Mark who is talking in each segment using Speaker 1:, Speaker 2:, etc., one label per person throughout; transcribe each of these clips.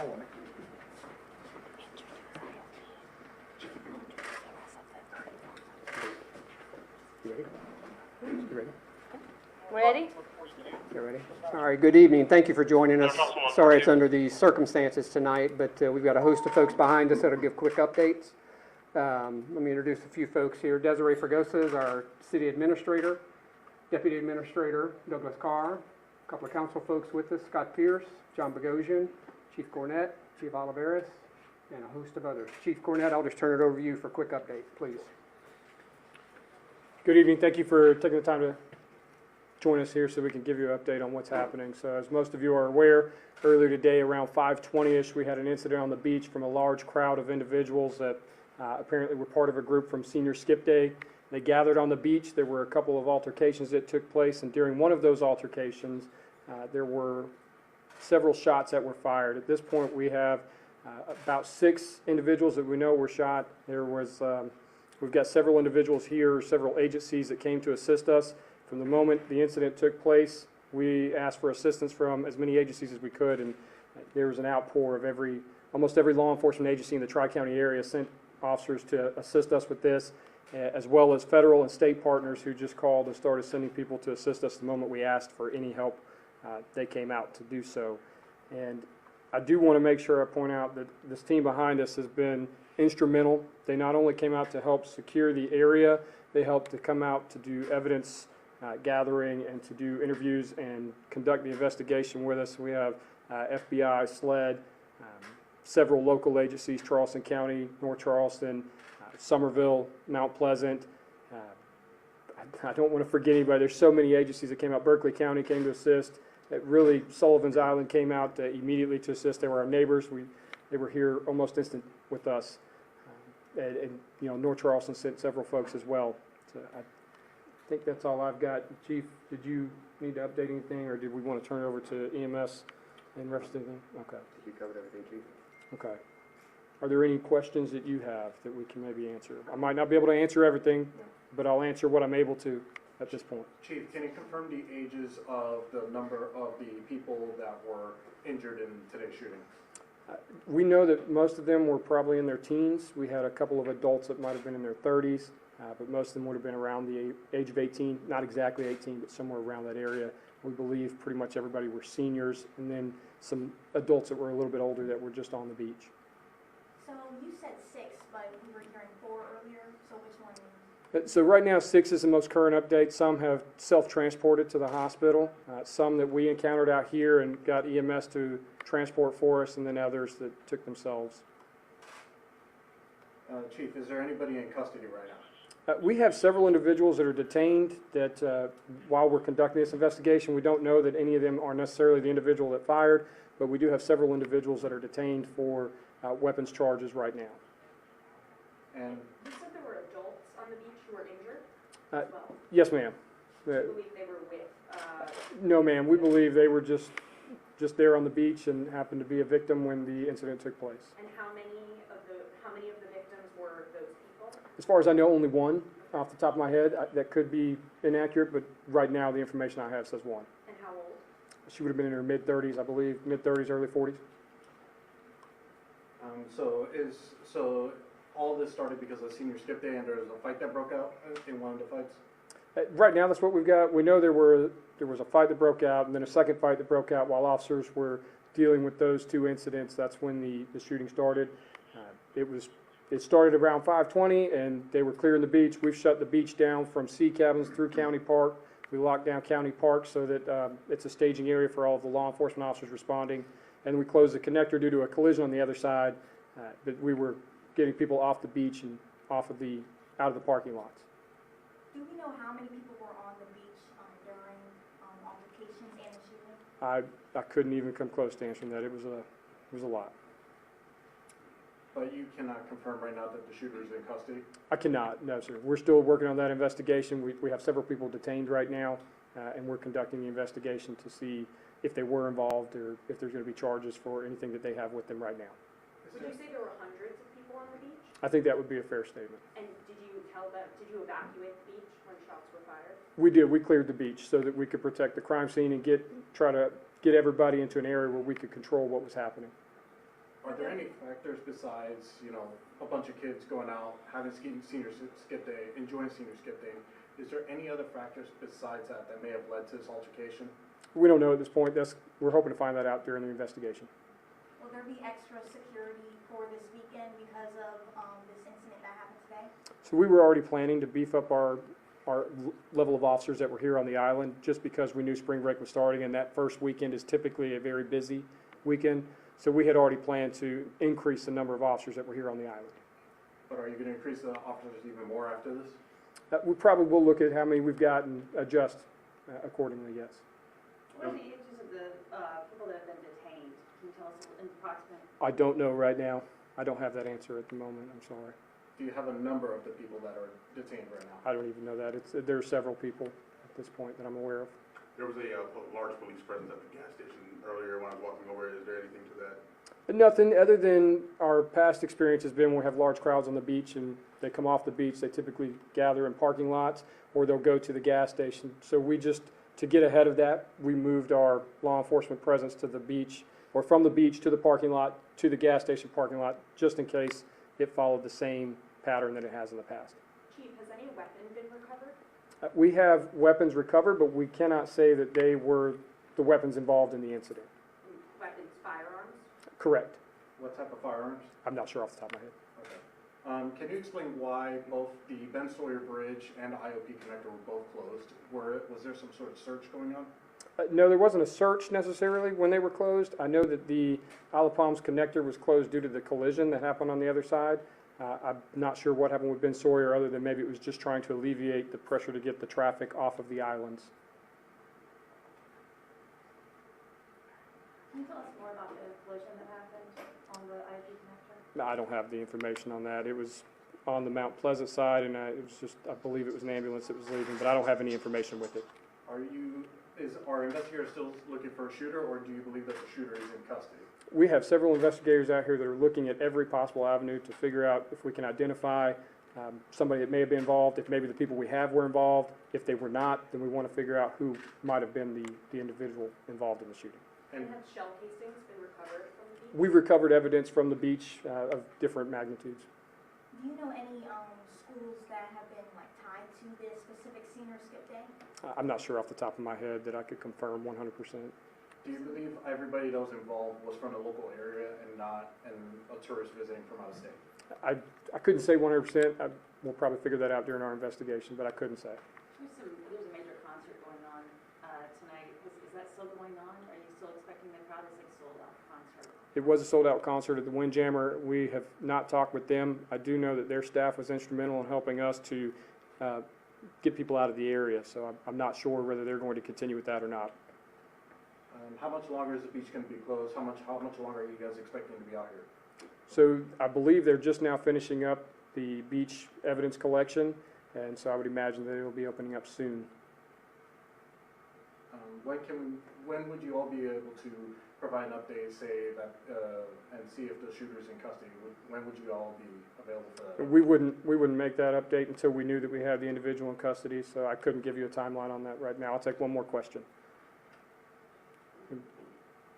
Speaker 1: Ready?
Speaker 2: You ready? All right, good evening. Thank you for joining us. Sorry it's under these circumstances tonight, but we've got a host of folks behind us that'll give quick updates. Let me introduce a few folks here. Desiree Fregosa is our city administrator. Deputy Administrator Douglas Carr. A couple of council folks with us, Scott Pierce, John Bogosian, Chief Cornett, Chief Oliveris, and a host of others. Chief Cornett, I'll just turn it over to you for a quick update, please.
Speaker 3: Good evening. Thank you for taking the time to join us here so we can give you an update on what's happening. So as most of you are aware, earlier today around 5:20ish, we had an incident on the beach from a large crowd of individuals that apparently were part of a group from Senior Skip Day. They gathered on the beach. There were a couple of altercations that took place, and during one of those altercations, there were several shots that were fired. At this point, we have about 6 individuals that we know were shot. We've got several individuals here, several agencies that came to assist us. From the moment the incident took place, we asked for assistance from as many agencies as we could, and there was an outpour of almost every law enforcement agency in the Tri-County area sent officers to assist us with this, as well as federal and state partners who just called and started sending people to assist us the moment we asked for any help. They came out to do so. And I do want to make sure I point out that this team behind us has been instrumental. They not only came out to help secure the area, they helped to come out to do evidence gathering and to do interviews and conduct the investigation with us. We have FBI, SLED, several local agencies, Charleston County, North Charleston, Somerville, Mount Pleasant. I don't want to forget anybody. There's so many agencies that came out. Berkeley County came to assist. Really, Sullivan's Island came out immediately to assist. They were our neighbors. They were here almost instant with us. And North Charleston sent several folks as well. So I think that's all I've got. Chief, did you need to update anything, or did we want to turn it over to EMS and rest of anything? Okay.
Speaker 4: You covered everything, Chief.
Speaker 3: Okay. Are there any questions that you have that we can maybe answer? I might not be able to answer everything, but I'll answer what I'm able to at this point.
Speaker 4: Chief, can you confirm the ages of the number of the people that were injured in today's shooting?
Speaker 3: We know that most of them were probably in their teens. We had a couple of adults that might have been in their 30s, but most of them would have been around the age of 18, not exactly 18, but somewhere around that area. We believe pretty much everybody were seniors, and then some adults that were a little bit older that were just on the beach.
Speaker 1: So you said 6, but we were hearing 4 earlier, so which one?
Speaker 3: So right now, 6 is the most current update. Some have self-transported to the hospital. Some that we encountered out here and got EMS to transport for us, and then others that took themselves.
Speaker 4: Chief, is there anybody in custody right now?
Speaker 3: We have several individuals that are detained that while we're conducting this investigation, we don't know that any of them are necessarily the individual that fired, but we do have several individuals that are detained for weapons charges right now.
Speaker 4: And
Speaker 5: You said there were adults on the beach who were injured as well?
Speaker 3: Yes, ma'am.
Speaker 5: Do you believe they were with?
Speaker 3: No, ma'am. We believe they were just there on the beach and happened to be a victim when the incident took place.
Speaker 5: And how many of the victims were those people?
Speaker 3: As far as I know, only one off the top of my head. That could be inaccurate, but right now the information I have says one.
Speaker 5: And how old?
Speaker 3: She would have been in her mid-30s, I believe, mid-30s, early 40s.
Speaker 4: So all this started because of Senior Skip Day, and there was a fight that broke out in one of the fights?
Speaker 3: Right now, that's what we've got. We know there was a fight that broke out, and then a second fight that broke out while officers were dealing with those 2 incidents. That's when the shooting started. It started around 5:20, and they were clearing the beach. We've shut the beach down from sea cabins through County Park. We locked down County Park so that it's a staging area for all of the law enforcement officers responding. And we closed the connector due to a collision on the other side. But we were getting people off the beach and out of the parking lots.
Speaker 1: Do we know how many people were on the beach during altercations and the shooting?
Speaker 3: I couldn't even come close to answering that. It was a lot.
Speaker 4: But you cannot confirm right now that the shooter is in custody?
Speaker 3: I cannot, no, sir. We're still working on that investigation. We have several people detained right now, and we're conducting the investigation to see if they were involved or if there's going to be charges for anything that they have with them right now.
Speaker 5: Would you say there were hundreds of people on the beach?
Speaker 3: I think that would be a fair statement.
Speaker 5: And did you evacuate the beach when shots were fired?
Speaker 3: We did. We cleared the beach so that we could protect the crime scene and try to get everybody into an area where we could control what was happening.
Speaker 4: Are there any factors besides, you know, a bunch of kids going out, having senior skip day, enjoying senior skip day? Is there any other factors besides that that may have led to this altercation?
Speaker 3: We don't know at this point. We're hoping to find that out during the investigation.
Speaker 1: Will there be extra security for this weekend because of this incident that happened today?
Speaker 3: So we were already planning to beef up our level of officers that were here on the island just because we knew spring break was starting, and that first weekend is typically a very busy weekend. So we had already planned to increase the number of officers that were here on the island.
Speaker 4: But are you going to increase the officers even more after this?
Speaker 3: We probably will look at how many we've got and adjust accordingly, yes.
Speaker 5: What are the ages of the people that have been detained? Can you tell us an approximate?
Speaker 3: I don't know right now. I don't have that answer at the moment. I'm sorry.
Speaker 4: Do you have a number of the people that are detained right now?
Speaker 3: I don't even know that. There are several people at this point that I'm aware of.
Speaker 6: There was a large police presence at the gas station earlier when I was walking over. Is there anything to that?
Speaker 3: Nothing other than our past experience has been when we have large crowds on the beach and they come off the beach, they typically gather in parking lots or they'll go to the gas station. So we just, to get ahead of that, we moved our law enforcement presence to the beach or from the beach to the parking lot to the gas station parking lot just in case it followed the same pattern that it has in the past.
Speaker 5: Chief, has any weapon been recovered?
Speaker 3: We have weapons recovered, but we cannot say that they were the weapons involved in the incident.
Speaker 5: Weapons, firearms?
Speaker 3: Correct.
Speaker 4: What type of firearms?
Speaker 3: I'm not sure off the top of my head.
Speaker 4: Okay. Can you explain why both the Ben Sawyer Bridge and IOP connector were both closed? Was there some sort of search going on?
Speaker 3: No, there wasn't a search necessarily when they were closed. I know that the Isle of Palms connector was closed due to the collision that happened on the other side. I'm not sure what happened with Ben Sawyer other than maybe it was just trying to alleviate the pressure to get the traffic off of the islands.
Speaker 5: Can you tell us more about the collision that happened on the IOP connector?
Speaker 3: No, I don't have the information on that. It was on the Mount Pleasant side and it was just, I believe it was an ambulance that was leaving, but I don't have any information with it.
Speaker 4: Are investigators still looking for a shooter, or do you believe that the shooter is in custody?
Speaker 3: We have several investigators out here that are looking at every possible avenue to figure out if we can identify somebody that may have been involved, if maybe the people we have were involved. If they were not, then we want to figure out who might have been the individual involved in the shooting.
Speaker 5: And have shell casings been recovered from the beach?
Speaker 3: We recovered evidence from the beach of different magnitudes.
Speaker 1: Do you know any schools that have been tied to this specific senior skip day?
Speaker 3: I'm not sure off the top of my head that I could confirm 100%.
Speaker 4: Do you believe everybody that was involved was from the local area and not a tourist visiting from out of state?
Speaker 3: I couldn't say 100%. We'll probably figure that out during our investigation, but I couldn't say.
Speaker 5: There's a major concert going on tonight. Is that still going on? Are you still expecting the crowd? Is it a sold-out concert?
Speaker 3: It was a sold-out concert at the Windjammer. We have not talked with them. I do know that their staff was instrumental in helping us to get people out of the area, so I'm not sure whether they're going to continue with that or not.
Speaker 4: How much longer is the beach going to be closed? How much longer are you guys expecting to be out here?
Speaker 3: So I believe they're just now finishing up the beach evidence collection, and so I would imagine that it'll be opening up soon.
Speaker 4: When would you all be able to provide an update, say that, and see if the shooter's in custody? When would you all be available for that?
Speaker 3: We wouldn't make that update until we knew that we had the individual in custody, so I couldn't give you a timeline on that right now. I'll take one more question.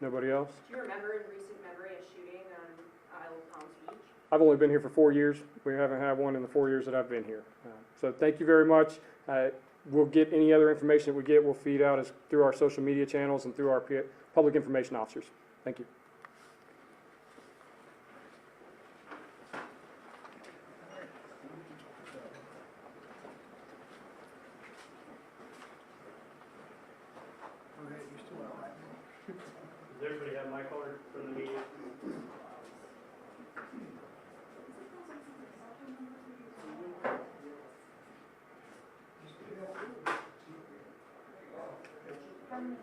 Speaker 3: Nobody else?
Speaker 5: Do you remember in recent memory a shooting on Isle of Palms Beach?
Speaker 3: I've only been here for 4 years. We haven't had one in the 4 years that I've been here. So thank you very much. We'll get any other information that we get. We'll feed out through our social media channels and through our public information officers. Thank you. Does everybody have my card for the meeting?
Speaker 1: How many